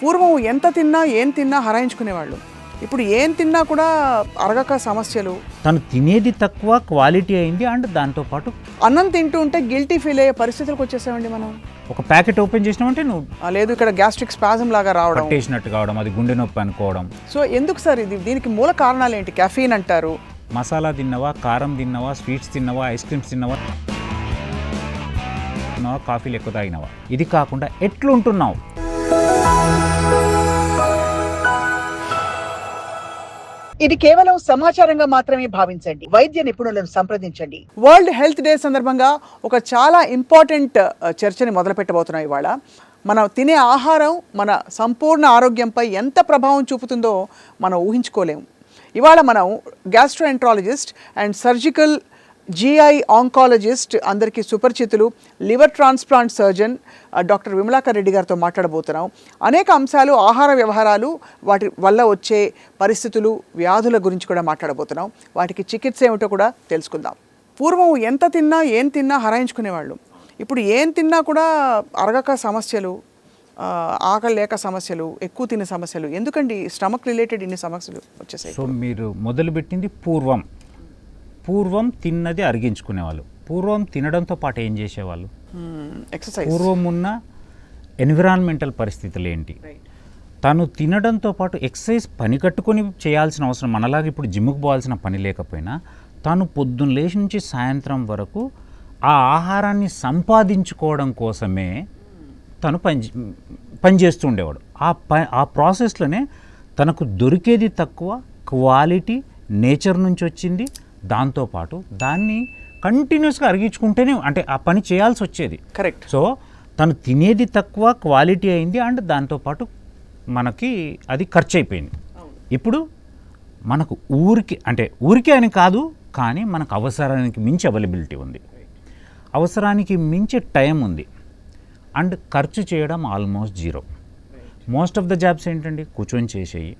పూర్వం ఎంత తిన్నా ఏం తిన్నా హరాయించుకునేవాళ్ళు. ఇప్పుడు ఏం తిన్నా కూడా అరగక సమస్యలు. తను తినేది తక్కువ, క్వాలిటీ అయింది. అండ్ దాంతోపాటు అన్నం తింటూ ఉంటే గిల్టీ ఫీల్ అయ్యే పరిస్థితులకు వచ్చేసామండి మనం. ఒక ప్యాకెట్ ఓపెన్ చేసినామంటే నువ్వు లేదు ఇక్కడ గ్యాస్ట్రిక్ స్పాజం లాగా రావడం, పట్టేసినట్టు కావడం, అది గుండె నొప్పి అనుకోవడం. సో ఎందుకు సార్ దీనికి మూల కారణాలు ఏంటి? కెఫీన్ అంటారు. మసాలా తిన్నవా, కారం తిన్నవా, స్వీట్స్ తిన్నవా, ఐస్ క్రీమ్స్ తిన్నవా, కాఫీలు ఎక్కువ తాగినవా, ఇది కాకుండా ఎట్లుంటున్నావు. ఇది కేవలం సమాచారంగా మాత్రమే భావించండి. వైద్య నిపుణులను సంప్రదించండి. వరల్డ్ హెల్త్ డే సందర్భంగా ఒక చాలా ఇంపార్టెంట్ చర్చని మొదలు పెట్టబోతున్నాం ఇవాళ. మనం తినే ఆహారం మన సంపూర్ణ ఆరోగ్యంపై ఎంత ప్రభావం చూపుతుందో మనం ఊహించుకోలేము. ఇవాళ మనం gastroenterologist and surgical GI oncologist, అందరికీ సుపరిచితులు, liver transplant surgeon doctor Vimalakar Reddy గారితో మాట్లాడబోతున్నాం. అనేక అంశాలు, ఆహార వ్యవహారాలు, వాటి వల్ల వచ్చే పరిస్థితులు, వ్యాధుల గురించి కూడా మాట్లాడబోతున్నాం. వాటికి చికిత్స ఏమిటో కూడా తెలుసుకుందాం. పూర్వం ఎంత తిన్నా ఏం తిన్నా హరాయించుకునేవాళ్ళు. ఇప్పుడు ఏం తిన్నా కూడా అరగక సమస్యలు, ఆకలి లేక సమస్యలు, ఎక్కువ తినే సమస్యలు. ఎందుకండి స్టమక్ రిలేటెడ్ ఇన్ని సమస్యలు వచ్చేసాయి? సో మీరు మొదలుపెట్టింది పూర్వం తిన్నది అరిగించుకునేవాళ్ళు. పూర్వం తినడంతో పాటు ఏం చేసేవాళ్ళు? ఎక్సర్సైజ్. పూర్వం ఉన్న ఎన్విరాన్మెంటల్ పరిస్థితులు ఏంటి? తను తినడంతో పాటు ఎక్సర్సైజ్ పని కట్టుకొని చేయాల్సిన అవసరం, మనలాగా ఇప్పుడు జిమ్కి పోవాల్సిన పని లేకపోయినా తాను పొద్దున్న లేచి నుంచి సాయంత్రం వరకు ఆ ఆహారాన్ని సంపాదించుకోవడం కోసమే తను పనిచేస్తూ ఉండేవాడు. ఆ ప్రాసెస్లోనే తనకు దొరికేది తక్కువ, క్వాలిటీ నేచర్ నుంచి వచ్చింది. దాంతోపాటు దాన్ని కంటిన్యూస్గా అరిగించుకుంటేనే, అంటే ఆ పని చేయాల్సి వచ్చేది. కరెక్ట్. సో తను తినేది తక్కువ, క్వాలిటీ అయింది. అండ్ దాంతోపాటు మనకి అది ఖర్చు అయిపోయింది. ఇప్పుడు మనకు ఊరికే అని కాదు, కానీ మనకు అవసరానికి మించి అవైలబిలిటీ ఉంది, అవసరానికి మించి టైం ఉంది, అండ్ ఖర్చు చేయడం almost zero. Most of the jobs ఏంటండి, కూర్చొని చేసేయి,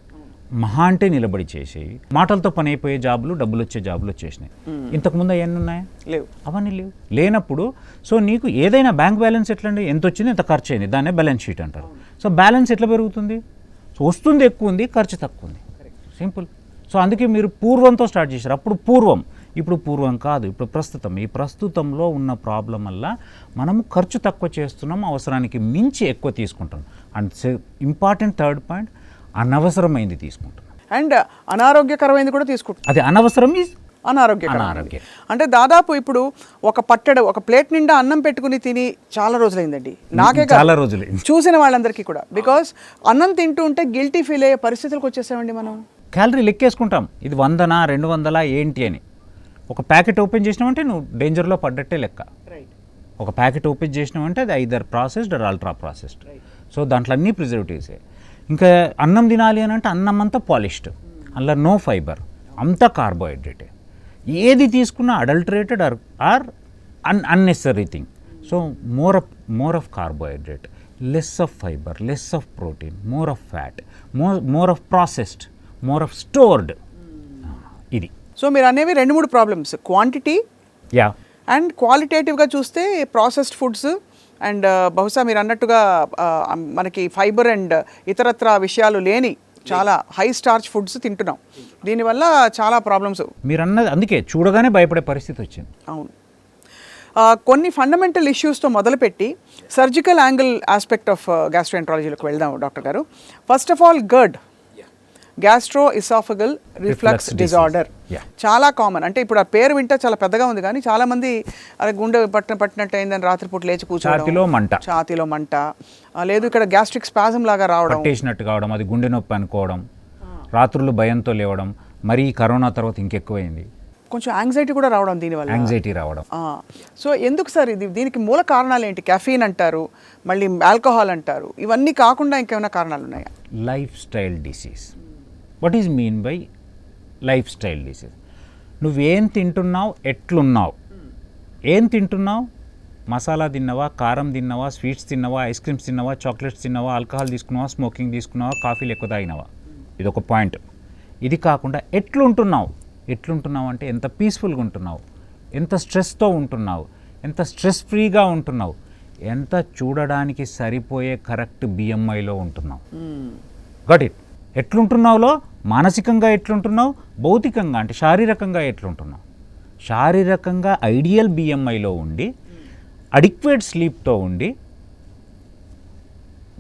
మహా అంటే నిలబడి చేసేవి, మాటలతో పని అయిపోయే జాబులు, డబ్బులు వచ్చే జాబులు వచ్చేసినాయి. ఇంతకుముందు అవన్నీ ఉన్నాయా? లేవు. అవన్నీ లేనప్పుడు సో నీకు ఏదైనా బ్యాంక్ బ్యాలెన్స్ ఎట్లండి, ఎంత వచ్చింది ఎంత ఖర్చు అయింది, దాన్నే బ్యాలెన్స్ షీట్ అంటారు. సో బ్యాలెన్స్ ఎట్లా పెరుగుతుంది? సో వస్తుంది ఎక్కువ ఉంది, ఖర్చు తక్కువ ఉంది, సింపుల్. సో అందుకే మీరు పూర్వంతో స్టార్ట్ చేశారు. అప్పుడు పూర్వం, ఇప్పుడు పూర్వం కాదు, ఇప్పుడు ప్రస్తుతం. ఈ ప్రస్తుతంలో ఉన్న ప్రాబ్లం వల్ల మనము ఖర్చు తక్కువ చేస్తున్నాం, అవసరానికి మించి ఎక్కువ తీసుకుంటాం. అండ్ ఇంపార్టెంట్ థర్డ్ పాయింట్, అనవసరమైంది తీసుకుంటున్నాం. అండ్ అనారోగ్యకరమైనది కూడా తీసుకుంటున్నాం. అది అనవసరం అనారోగ్యం. అంటే దాదాపు ఇప్పుడు ఒక ప్లేట్ నిండా అన్నం పెట్టుకుని తిని చాలా రోజులైందండి. నాకే చాలా రోజులు చూసిన వాళ్ళందరికీ కూడా. బికాస్ అన్నం తింటూ ఉంటే గిల్టీ ఫీల్ అయ్యే పరిస్థితులకు వచ్చేసామండి మనం. క్యాలరీ లెక్కేసుకుంటాం, ఇది 100 200 ఏంటి అని. ఒక ప్యాకెట్ ఓపెన్ చేసినామంటే నువ్వు డేంజర్లో పడ్డట్టే లెక్క. ఒక ప్యాకెట్ ఓపెన్ చేసినామంటే అది either processed or ultra processed. So దాంట్లో అన్నీ ప్రిజర్వేటివ్సే. ఇంకా అన్నం తినాలి అని అంటే అన్నం అంతా పాలిష్డ్, అందులో నో ఫైబర్, అంతా కార్బోహైడ్రేటే. ఏది తీసుకున్నా adulterated or unnecessary thing. So more of carbohydrate, less of fibre, less of protein, more of fat, more of processed, more of stored. ఇది. సో మీరు అనేవి 2-3 ప్రాబ్లమ్స్, క్వాంటిటీ అండ్ క్వాలిటేటివ్గా చూస్తే ప్రాసెస్డ్ ఫుడ్స్ అండ్ బహుశా మీరు అన్నట్టుగా మనకి ఫైబర్ అండ్ ఇతరత్ర విషయాలు లేని చాలా హై స్టార్చ్ ఫుడ్స్ తింటున్నాం. దీనివల్ల చాలా ప్రాబ్లమ్స్ మీరు అన్నది, అందుకే చూడగానే భయపడే పరిస్థితి వచ్చింది. అవును. కొన్ని ఫండమెంటల్ ఇష్యూస్తో మొదలుపెట్టి సర్జికల్ యాంగిల్ ఆస్పెక్ట్ ఆఫ్ గ్యాస్ట్రోఎంట్రాలజీలోకి వెళ్దాం డాక్టర్ గారు. First of all GERD, gastro oesophageal reflux disorder, చాలా కామన్. అంటే ఇప్పుడు ఆ పేరు వింటే చాలా పెద్దగా ఉంది, కానీ చాలా మంది అదే గుండె పట్టినట్టు అయిందని రాత్రిపూట లేచి కూర్చోవడం, ఛాతీలో మంట, లేదు ఇక్కడ గ్యాస్ట్రిక్ స్పాజం లాగా రావడం, పట్టేసినట్టు కావడం, అది గుండె నొప్పి అనుకోవడం, రాత్రులు భయంతో లేవడం, మరి కరోనా తర్వాత ఇంకెక్కువైంది, కొంచెం యాంగ్జైటీ కూడా రావడం, దీనివల్ల యాంగ్జైటీ రావడం. సో ఎందుకు సార్ దీనికి మూల కారణాలు ఏంటి? కెఫీన్ అంటారు, మళ్ళీ ఆల్కహాల్ అంటారు, ఇవన్నీ కాకుండా ఇంకేమైనా కారణాలు ఉన్నాయా? Life style disease. What is mean by life style disease? నువ్వేం తింటున్నావు, ఎట్లున్నావు, ఏం తింటున్నావు, మసాలా తిన్నావా, కారం తిన్నావా, స్వీట్స్ తిన్నావా, ఐస్ క్రీమ్స్ తిన్నావా, చాక్లెట్స్ తిన్నావా, ఆల్కహాల్ తీసుకున్నావా, స్మోకింగ్ తీసుకున్నావా, కాఫీలు ఎక్కువ తాగినావా, ఇదొక పాయింట్. ఇది కాకుండా ఎట్లుంటున్నావు అంటే ఎంత పీస్ఫుల్గా ఉంటున్నావు, ఎంత స్ట్రెస్తో ఉంటున్నావు, ఎంత స్ట్రెస్ ఫ్రీగా ఉంటున్నావు, ఎంత చూడడానికి సరిపోయే కరెక్ట్ బిఎంఐలో ఉంటున్నావు. Got it. ఎట్లుంటున్నావులో మానసికంగా ఎట్లుంటున్నావు, భౌతికంగా అంటే శారీరకంగా ఎట్లుంటున్నావు. శారీరకంగా ఐడియల్ బిఎంఐలో ఉండి అడిక్వేట్ స్లీప్తో ఉండి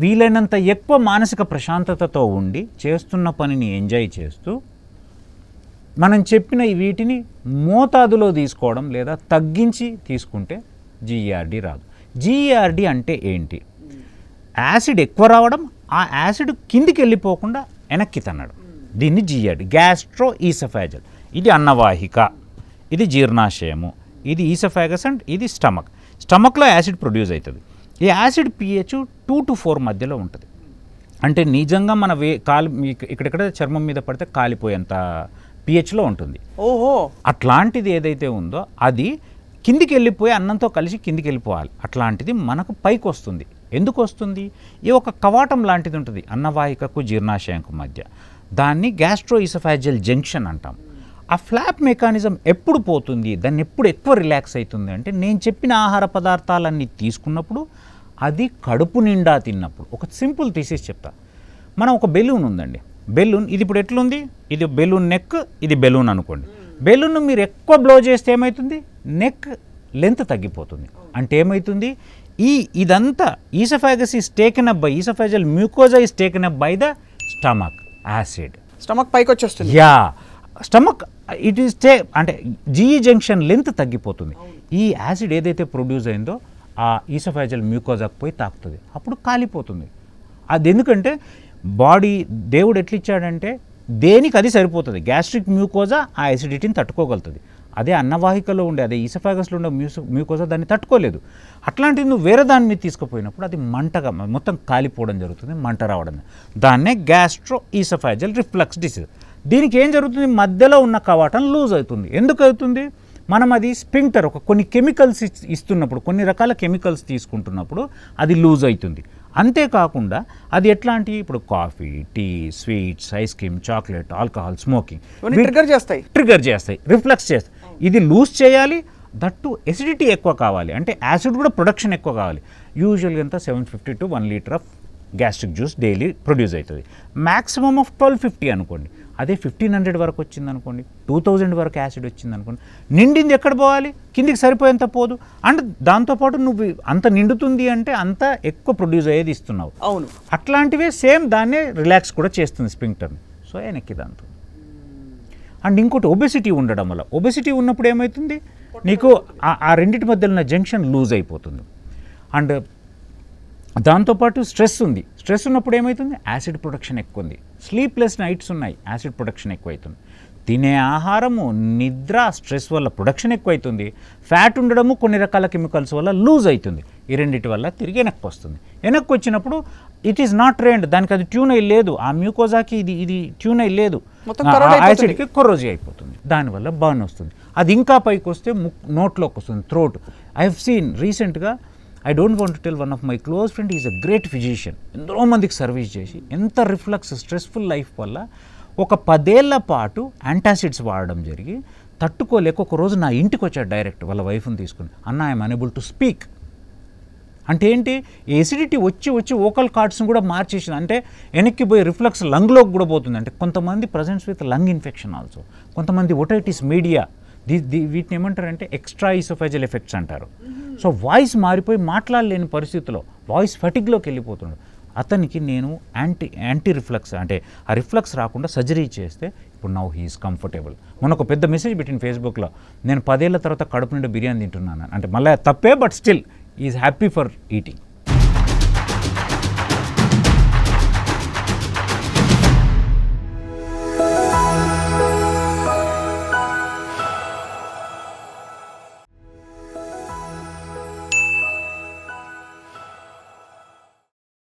వీలైనంత ఎక్కువ మానసిక ప్రశాంతతతో ఉండి చేస్తున్న పనిని ఎంజాయ్ చేస్తూ మనం చెప్పిన వీటిని మోతాదులో తీసుకోవడం లేదా తగ్గించి తీసుకుంటే జీఈఆర్డీ రాదు. జీఈఆర్డీ అంటే ఏంటి? యాసిడ్ ఎక్కువ రావడం, ఆ యాసిడ్ కిందికి వెళ్ళిపోకుండా వెనక్కి తన్నడం, దీన్ని జీఈఆర్డీ. గ్యాస్ట్రో ఈసఫాజల్, ఇది అన్నవాహిక, ఇది జీర్ణాశయము, ఇది ఈసఫాగస్ అండ్ ఇది స్టమక్. స్టమక్లో యాసిడ్ ప్రొడ్యూస్ అవుతుంది. ఈ యాసిడ్ pH 2 to 4 మధ్యలో ఉంటుంది. అంటే నిజంగా మన ఇక్కడెక్కడ చర్మం మీద పడితే కాలిపోయేంత pHలో ఉంటుంది. ఓహో, అట్లాంటిది ఏదైతే ఉందో అది కిందికి వెళ్ళిపోయి అన్నంతో కలిసి కిందికి వెళ్ళిపోవాలి. అట్లాంటిది మనకు పైకి వస్తుంది. ఎందుకు వస్తుంది? ఈ ఒక కవాటం లాంటిది ఉంటుంది అన్నవాహికకు జీర్ణాశయంకు మధ్య. దాన్ని గ్యాస్ట్రో ఈసోఫాజియల్ జంక్షన్ అంటాం. ఆ ఫ్లాప్ మెకానిజం ఎప్పుడు పోతుంది, దాన్ని ఎప్పుడు ఎక్కువ రిలాక్స్ అవుతుంది అంటే నేను చెప్పిన ఆహార పదార్థాలన్నీ తీసుకున్నప్పుడు, అది కడుపు నిండా తిన్నప్పుడు. ఒక సింపుల్ థీసిస్ చెప్తా. మనం ఒక బెలూన్ ఉందండి, బెలూన్ ఇది ఇప్పుడు ఎట్లుంది, ఇది బెలూన్ నెక్, ఇది బెలూన్ అనుకోండి. బెలూన్ మీరు ఎక్కువ బ్లో చేస్తే ఏమవుతుంది, నెక్ లెంత్ తగ్గిపోతుంది. అంటే ఏమవుతుంది, ఇదంతా oesophagus is taken up by oesophageal mucosa is taken up by the stomach acid. Stomach పైకి వచ్చేస్తుంది. యా, స్టమక్ ఇట్ ఈస్ అంటే జీఈ జంక్షన్ లెంత్ తగ్గిపోతుంది. ఈ యాసిడ్ ఏదైతే ప్రొడ్యూస్ అయిందో ఆ ఈసోఫాజియల్ మ్యూకోజాకు పోయి తాకుతుంది, అప్పుడు కాలిపోతుంది. అది ఎందుకంటే బాడీ దేవుడు ఎట్లిచ్చాడంటే దేనికి అది సరిపోతుంది. గ్యాస్ట్రిక్ మ్యూకోజా ఆ యాసిడిటీని తట్టుకోగలుగుతుంది. అదే అన్నవాహికలో ఉండే, అదే ఈసోఫాగస్లో ఉండే మ్యూకోజా దాన్ని తట్టుకోలేదు. అట్లాంటిది నువ్వు వేరే దాని మీద తీసుకుపోయినప్పుడు అది మంటగా మొత్తం కాలిపోవడం జరుగుతుంది, మంట రావడం. దాన్నే గ్యాస్ట్రో ఈసోఫాజియల్ రిఫ్లక్స్ డిసీజ్. దీనికి ఏం జరుగుతుంది, మధ్యలో ఉన్న కవాటం లూజ్ అవుతుంది. ఎందుకు అవుతుంది? మనం అది స్పింక్టర్ కొన్ని కెమికల్స్ ఇస్తున్నప్పుడు, కొన్ని రకాల కెమికల్స్ తీసుకుంటున్నప్పుడు అది లూజ్ అవుతుంది. అంతేకాకుండా అది ఎట్లాంటి, ఇప్పుడు coffee, tea, sweets, ice cream, chocolate, alcohol, smoking trigger చేస్తాయి, రిఫ్లెక్స్ చేస్తాయి. ఇది లూజ్ చేయాలి, దట్టు ఎసిడిటీ ఎక్కువ కావాలి, అంటే యాసిడ్ కూడా ప్రొడక్షన్ ఎక్కువ కావాలి. యూజువల్గా అంతా 750 to 1 liter of gastric juice daily produce అవుతుంది. మ్యాక్సిమమ్ ఆఫ్ 1250 అనుకోండి. అదే 1500 వరకు వచ్చింది అనుకోండి, 2000 వరకు యాసిడ్ వచ్చింది అనుకోండి, నిండింది ఎక్కడ పోవాలి, కిందికి సరిపోయేంత పోదు. అండ్ దాంతోపాటు నువ్వు అంత నిండుతుంది అంటే అంత ఎక్కువ ప్రొడ్యూస్ అయ్యేది ఇస్తున్నావు. అవును, అట్లాంటివే సేమ్ దాన్నే రిలాక్స్ కూడా చేస్తుంది స్పింక్టర్ని. సో వెనక్కి దాంతో. అండ్ ఇంకోటి ఒబెసిటీ ఉండడం వల్ల, ఒబెసిటీ ఉన్నప్పుడు ఏమవుతుంది, నీకు ఆ రెండింటి మధ్యలో ఉన్న జంక్షన్ లూజ్ అయిపోతుంది. అండ్ దాంతోపాటు స్ట్రెస్ ఉంది, స్ట్రెస్ ఉన్నప్పుడు ఏమవుతుంది, యాసిడ్ ప్రొడక్షన్ ఎక్కువ ఉంది. స్లీప్లెస్ నైట్స్ ఉన్నాయి, యాసిడ్ ప్రొడక్షన్ ఎక్కువ అవుతుంది. తినే ఆహారము, నిద్ర, స్ట్రెస్ వల్ల ప్రొడక్షన్ ఎక్కువ అవుతుంది. ఫ్యాట్ ఉండడము, కొన్ని రకాల కెమికల్స్ వల్ల లూజ్ అవుతుంది. ఈ రెండింటి వల్ల తిరిగి వెనక్కి వస్తుంది. వెనక్కి వచ్చినప్పుడు ఇట్ ఈస్ నాట్ ట్రైన్డ్, దానికి అది ట్యూన్ అయ్యి లేదు, ఆ మ్యూకోజాకి ఇది ట్యూన్ అయ్యి లేదు, యాసిడ్కి కొరోజీ అయిపోతుంది. దానివల్ల బర్న్ వస్తుంది. అది ఇంకా పైకి వస్తే నోట్లోకి వస్తుంది, థ్రోట్. ఐ హవ్ సీన్ రీసెంట్గా, I don't want to tell, one of my close friend is a great physician. ఎంతో మందికి సర్వీస్ చేసి ఎంత రిఫ్లక్స్ స్ట్రెస్ఫుల్ లైఫ్ వల్ల ఒక 10 ఏళ్ల పాటు యాంటాసిడ్స్ వాడడం జరిగి తట్టుకోలేక ఒక రోజు నా ఇంటికి వచ్చాడు డైరెక్ట్ వాళ్ళ వైఫ్ని తీసుకుని. అన్న, ఐఎమ్ అనేబుల్ టు స్పీక్. అంటే ఏంటి, ఎసిడిటీ వచ్చి ఓకల్ కార్డ్స్ని కూడా మార్చేసింది. అంటే వెనక్కి పోయి రిఫ్లక్స్ లంగ్లోకి కూడా పోతుంది. అంటే కొంతమంది presents with lung infection also, కొంతమంది ఒటైటిస్ మీడియా, వీటిని ఏమంటారంటే ఎక్స్ట్రా ఈసోఫాజియల్ ఎఫెక్ట్స్ అంటారు. సో వాయిస్ మారిపోయి మాట్లాడలేని పరిస్థితిలో వాయిస్ ఫటిగ్లోకి వెళ్ళిపోతున్నాడు. అతనికి నేను యాంటీ రిఫ్లక్స్, అంటే ఆ రిఫ్లక్స్ రాకుండా సర్జరీ చేస్తే ఇప్పుడు నౌ హీఈస్ కంఫర్టబుల్. మొన్న ఒక పెద్ద మెసేజ్ పెట్టిన ఫేస్బుక్లో, నేను 10 ఏళ్ల తర్వాత కడుపు నుండి బిర్యానీ తింటున్నాను అంటే, మళ్ళీ తప్పే, but still is happy for eating.